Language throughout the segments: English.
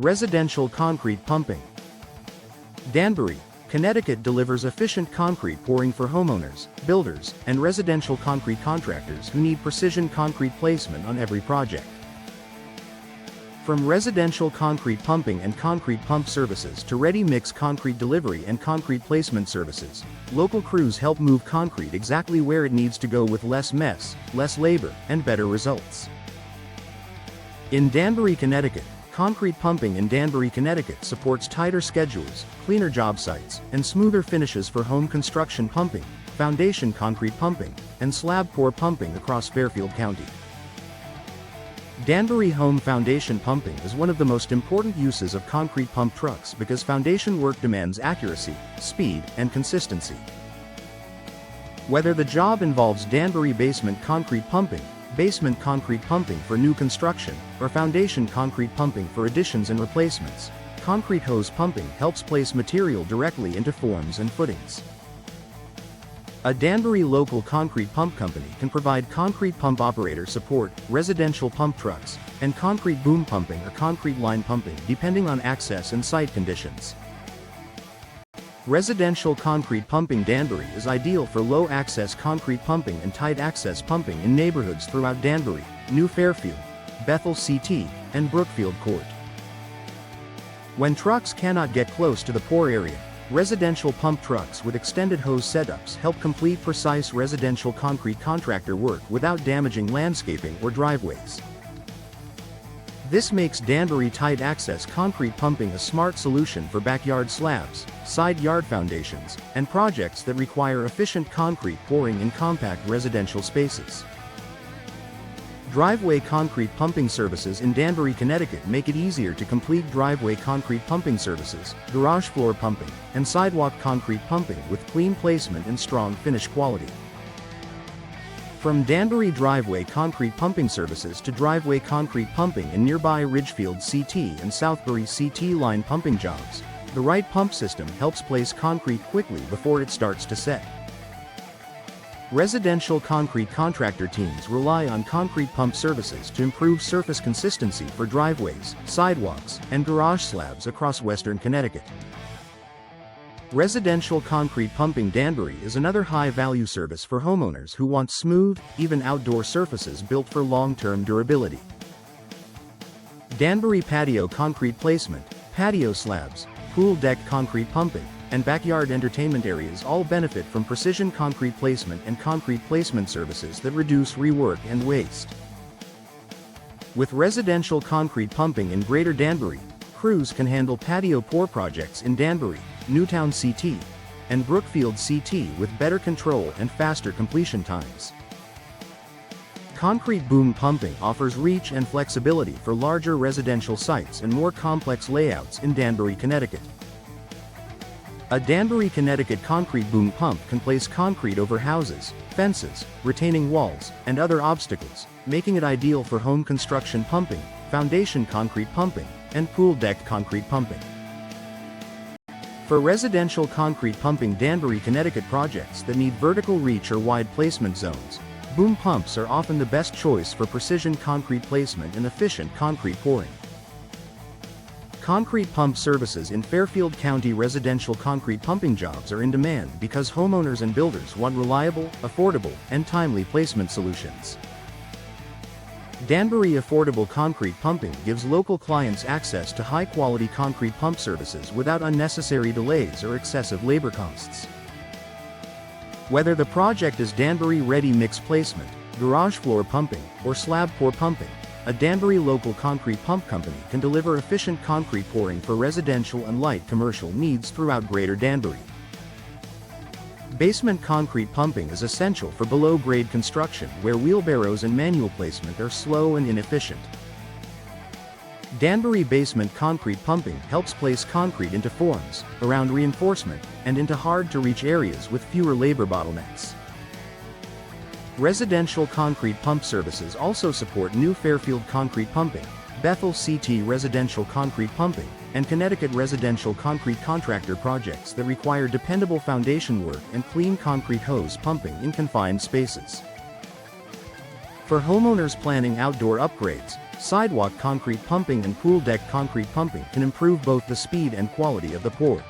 Residential concrete pumping. Danbury, Connecticut delivers efficient concrete pouring for homeowners, builders, and residential concrete contractors who need precision concrete placement on every project. From residential concrete pumping and concrete pump services to ready-mix concrete delivery and concrete placement services, local crews help move concrete exactly where it needs to go with less mess, less labor, and better results. In Danbury, Connecticut, Concrete Pumping in Danbury, Connecticut supports tighter schedules, cleaner job sites, and smoother finishes for home construction pumping, foundation concrete pumping, and slab pour pumping across Fairfield County. Danbury home foundation pumping is one of the most important uses of concrete pump trucks because foundation work demands accuracy, speed, and consistency. Whether the job involves Danbury basement concrete pumping for new construction, or foundation concrete pumping for additions and replacements, concrete hose pumping helps place material directly into forms and footings. A Danbury local concrete pump company can provide concrete pump operator support, residential pump trucks, and concrete boom pumping or concrete line pumping depending on access and site conditions. Residential Concrete Pumping Danbury is ideal for low-access concrete pumping and tight-access pumping in neighborhoods throughout Danbury, New Fairfield, Bethel CT, and Brookfield Court. When trucks cannot get close to the pour area, residential pump trucks with extended hose setups help complete precise residential concrete contractor work without damaging landscaping or driveways. This makes Danbury tight-access concrete pumping a smart solution for backyard slabs, side yard foundations, and projects that require efficient concrete pouring in compact residential spaces. Driveway concrete pumping services in Danbury, Connecticut make it easier to complete driveway concrete pumping services, garage floor pumping, and sidewalk concrete pumping with clean placement and strong finish quality. From Danbury driveway concrete pumping services to driveway concrete pumping in nearby Ridgefield CT and Southbury CT line pumping jobs, the right pump system helps place concrete quickly before it starts to set. Residential concrete contractor teams rely on concrete pump services to improve surface consistency for driveways, sidewalks, and garage slabs across western Connecticut. Residential Concrete Pumping Danbury is another high-value service for homeowners who want smooth, even outdoor surfaces built for long-term durability. Danbury patio concrete placement, patio slabs, pool deck concrete pumping, and backyard entertainment areas all benefit from precision concrete placement and concrete placement services that reduce rework and waste. With residential concrete pumping in Greater Danbury, crews can handle patio pour projects in Danbury, Newtown CT, and Brookfield CT with better control and faster completion times. Concrete boom pumping offers reach and flexibility for larger residential sites and more complex layouts in Danbury, Connecticut. A Danbury, Connecticut concrete boom pump can place concrete over houses, fences, retaining walls, and other obstacles, making it ideal for home construction pumping, foundation concrete pumping, and pool deck concrete pumping. For residential concrete pumping Danbury, Connecticut projects that need vertical reach or wide placement zones, boom pumps are often the best choice for precision concrete placement and efficient concrete pouring. Concrete pump services in Fairfield County residential concrete pumping jobs are in demand because homeowners and builders want reliable, affordable, and timely placement solutions. Danbury Affordable Concrete Pumping gives local clients access to high-quality concrete pump services without unnecessary delays or excessive labor costs. Whether the project is Danbury ready-mix placement, garage floor pumping, or slab pour pumping, a Danbury local concrete pump company can deliver efficient concrete pouring for residential and light commercial needs throughout Greater Danbury. Basement concrete pumping is essential for below-grade construction where wheelbarrows and manual placement are slow and inefficient. Danbury basement concrete pumping helps place concrete into forms, around reinforcement, and into hard-to-reach areas with fewer labor bottlenecks. Residential concrete pump services also support New Fairfield Concrete Pumping, Bethel CT residential concrete pumping, and Connecticut residential concrete contractor projects that require dependable foundation work and clean concrete hose pumping in confined spaces. For homeowners planning outdoor upgrades, sidewalk concrete pumping and pool deck concrete pumping can improve both the speed and quality of the pour.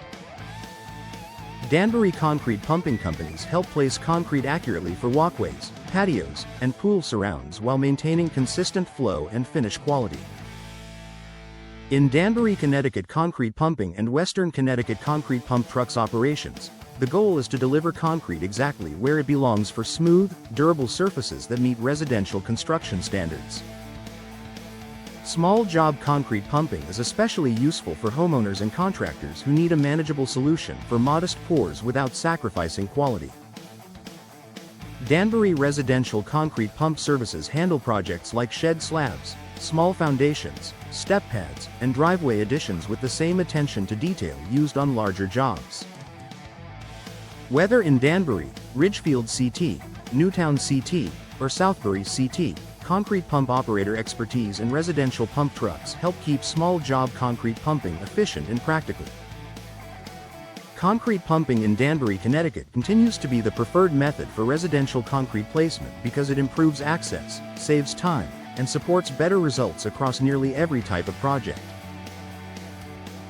Danbury Concrete Pumping Companies help place concrete accurately for walkways, patios, and pool surrounds while maintaining consistent flow and finish quality. In Danbury, Connecticut Concrete Pumping and Western Connecticut Concrete Pump Trucks operations, the goal is to deliver concrete exactly where it belongs for smooth, durable surfaces that meet residential construction standards. Small job concrete pumping is especially useful for homeowners and contractors who need a manageable solution for modest pours without sacrificing quality. Danbury Residential Concrete Pump Services handle projects like shed slabs, small foundations, step pads, and driveway additions with the same attention to detail used on larger jobs. Whether in Danbury, Ridgefield CT, Newtown CT, or Southbury CT, concrete pump operator expertise and residential pump trucks help keep small job concrete pumping efficient and practical. Concrete pumping in Danbury, Connecticut continues to be the preferred method for residential concrete placement because it improves access, saves time, and supports better results across nearly every type of project.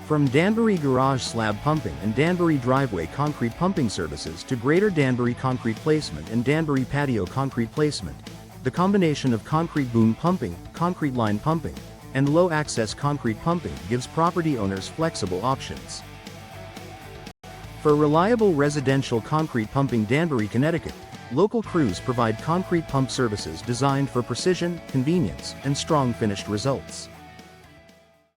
From Danbury Garage Slab Pumping and Danbury Driveway Concrete Pumping Services to Greater Danbury Concrete Placement and Danbury Patio Concrete Placement, the combination of concrete boom pumping, concrete line pumping, and low-access concrete pumping gives property owners flexible options. For reliable residential concrete pumping Danbury, Connecticut, local crews provide concrete pump services designed for precision, convenience, and strong finished results.